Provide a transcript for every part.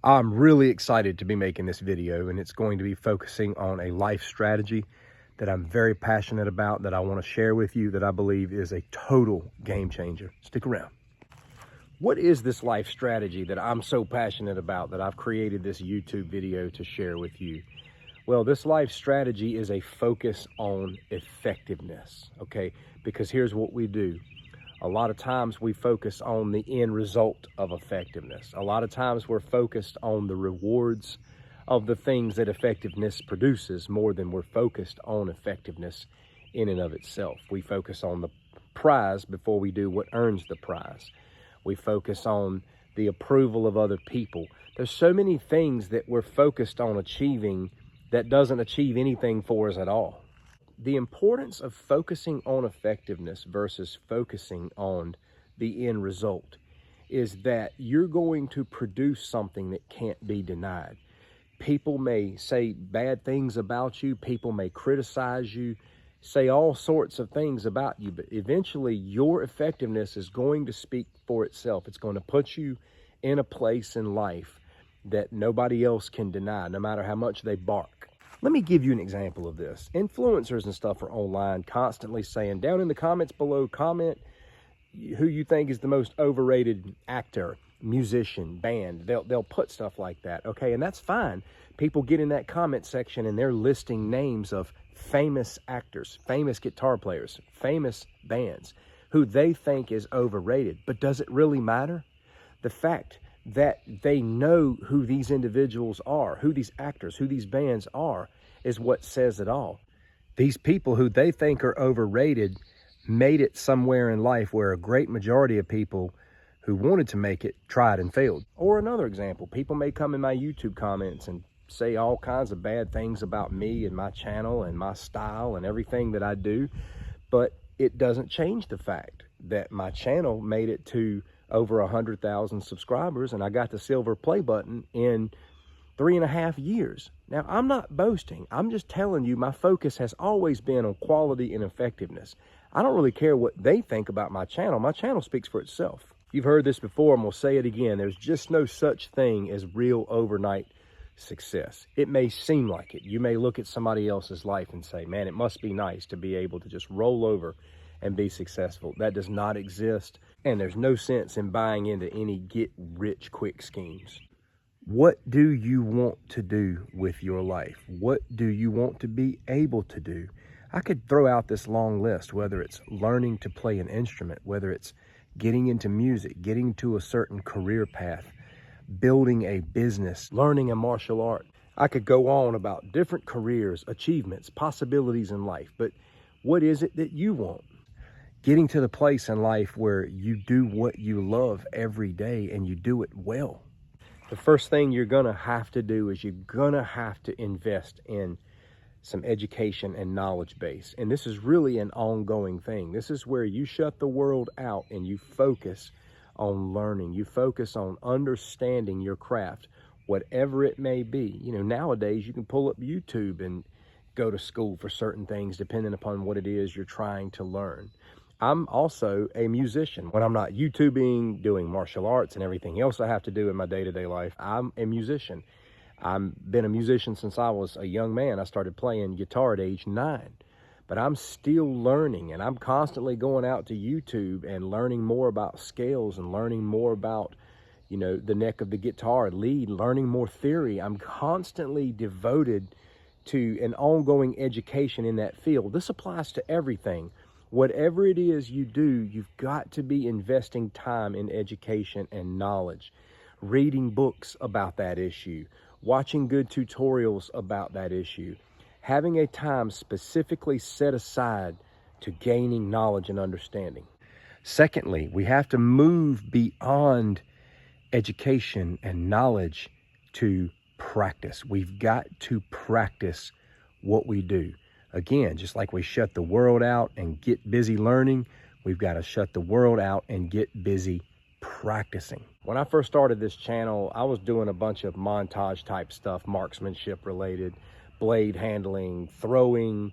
I'm really excited to be making this video, and it's going to be focusing on a life strategy that I'm very passionate about, that I want to share with you, that I believe is a total game changer. Stick around. What is this life strategy that I'm so passionate about that I've created this YouTube video to share with you? Well, this life strategy is a focus on effectiveness, okay? Because here's what we do. A lot of times we focus on the end result of effectiveness. A lot of times we're focused on the rewards of the things that effectiveness produces more than we're focused on effectiveness in and of itself. We focus on the prize before we do what earns the prize. We focus on the approval of other people. There's so many things that we're focused on achieving that doesn't achieve anything for us at all. The importance of focusing on effectiveness versus focusing on the end result is that you're going to produce something that can't be denied. People may say bad things about you. People may criticize you, say all sorts of things about you, but eventually your effectiveness is going to speak for itself. It's going to put you in a place in life that nobody else can deny, no matter how much they bark. Let me give you an example of this. Influencers and stuff are online constantly saying, down in the comments below, comment who you think is the most overrated actor, musician, band. They'll put stuff like that, okay? And that's fine. People get in that comment section and they're listing names of famous actors, famous guitar players, famous bands who they think is overrated. But does it really matter? The fact that they know who these individuals are, who these actors, who these bands are, is what says it all. These people who they think are overrated made it somewhere in life where a great majority of people who wanted to make it tried and failed. Or another example, people may come in my YouTube comments and say all kinds of bad things about me and my channel and my style and everything that I do, but it doesn't change the fact that my channel made it to over 100,000 subscribers, and I got the silver play button in 3.5 years. Now, I'm not boasting. I'm just telling you my focus has always been on quality and effectiveness. I don't really care what they think about my channel. My channel speaks for itself. You've heard this before, and we'll say it again. There's just no such thing as real overnight success. It may seem like it. You may look at somebody else's life and say, man, it must be nice to be able to just roll over and be successful. That does not exist, and there's no sense in buying into any get-rich-quick schemes. What do you want to do with your life? What do you want to be able to do? I could throw out this long list, whether it's learning to play an instrument, whether it's getting into music, getting to a certain career path, building a business, learning a martial art. I could go on about different careers, achievements, possibilities in life, but what is it that you want? Getting to the place in life where you do what you love every day and you do it well. The first thing you're gonna have to do is you're gonna have to invest in some education and knowledge base. And this is really an ongoing thing. This is where you shut the world out and you focus on learning. You focus on understanding your craft, whatever it may be. You know, nowadays you can pull up YouTube and go to school for certain things depending upon what it is you're trying to learn. I'm also a musician. When I'm not YouTubing, doing martial arts and everything else I have to do in my day-to-day life, I'm a musician. I've been a musician since I was a young man. I started playing guitar at age 9. But I'm still learning, and I'm constantly going out to YouTube and learning more about scales and learning more about, you know, the neck of the guitar, lead, learning more theory. I'm constantly devoted to an ongoing education in that field. This applies to everything. Whatever it is you do, you've got to be investing time in education and knowledge, reading books about that issue, watching good tutorials about that issue, having a time specifically set aside to gaining knowledge and understanding. Secondly, we have to move beyond education and knowledge to practice. We've got to practice what we do. Again, just like we shut the world out and get busy learning, we've got to shut the world out and get busy practicing. When I first started this channel, I was doing a bunch of montage type stuff, marksmanship related, blade handling, throwing,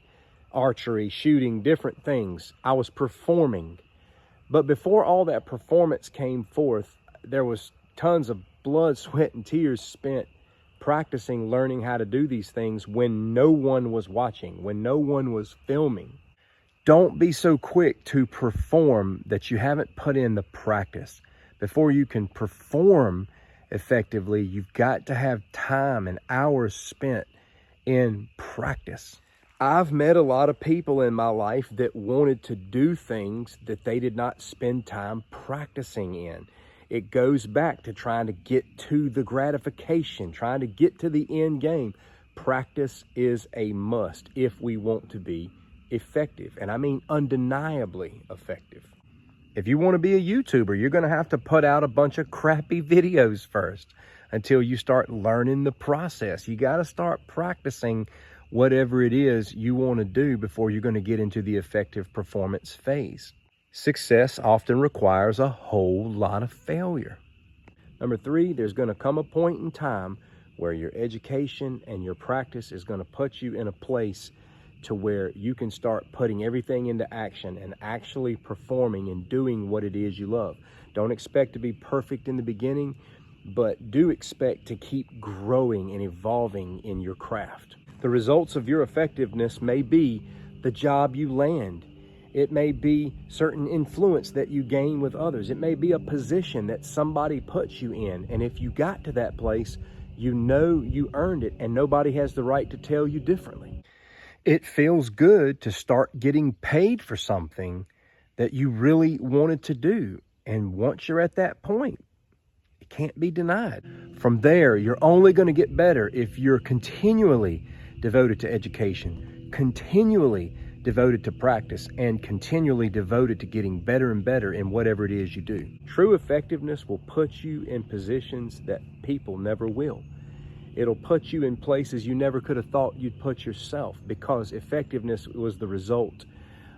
archery, shooting, different things. I was performing. But before all that performance came forth, there was tons of blood, sweat, and tears spent practicing, learning how to do these things when no one was watching, when no one was filming. Don't be so quick to perform that you haven't put in the practice. Before you can perform effectively, you've got to have time and hours spent in practice. I've met a lot of people in my life that wanted to do things that they did not spend time practicing in. It goes back to trying to get to the gratification, trying to get to the end game. Practice is a must if we want to be effective, and I mean undeniably effective. If you want to be a YouTuber, you're going to have to put out a bunch of crappy videos first until you start learning the process. You got to start practicing whatever it is you want to do before you're going to get into the effective performance phase. Success often requires a whole lot of failure. Number 3, there's going to come a point in time where your education and your practice is going to put you in a place to where you can start putting everything into action and actually performing and doing what it is you love. Don't expect to be perfect in the beginning, but do expect to keep growing and evolving in your craft. The results of your effectiveness may be the job you land. It may be certain influence that you gain with others. It may be a position that somebody puts you in. And if you got to that place, you know you earned it and nobody has the right to tell you differently. It feels good to start getting paid for something that you really wanted to do. And once you're at that point, it can't be denied. From there, you're only going to get better if you're continually devoted to education, continually devoted to practice, and continually devoted to getting better and better in whatever it is you do. True effectiveness will put you in positions that people never will. It'll put you in places you never could have thought you'd put yourself, because effectiveness was the result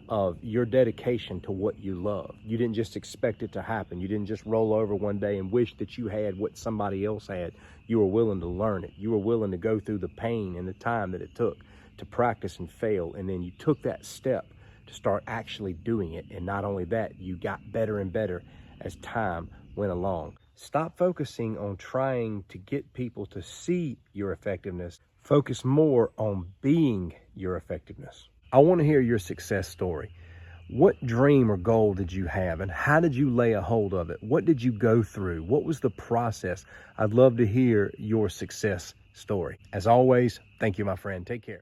of your dedication to what you love. You didn't just expect it to happen. You didn't just roll over one day and wish that you had what somebody else had. You were willing to learn it. You were willing to go through the pain and the time that it took to practice and fail. And then you took that step to start actually doing it. And not only that, you got better and better as time went along. Stop focusing on trying to get people to see your effectiveness. Focus more on being your effectiveness. I want to hear your success story. What dream or goal did you have, and how did you lay a hold of it? What did you go through? What was the process? I'd love to hear your success story. As always, thank you, my friend. Take care.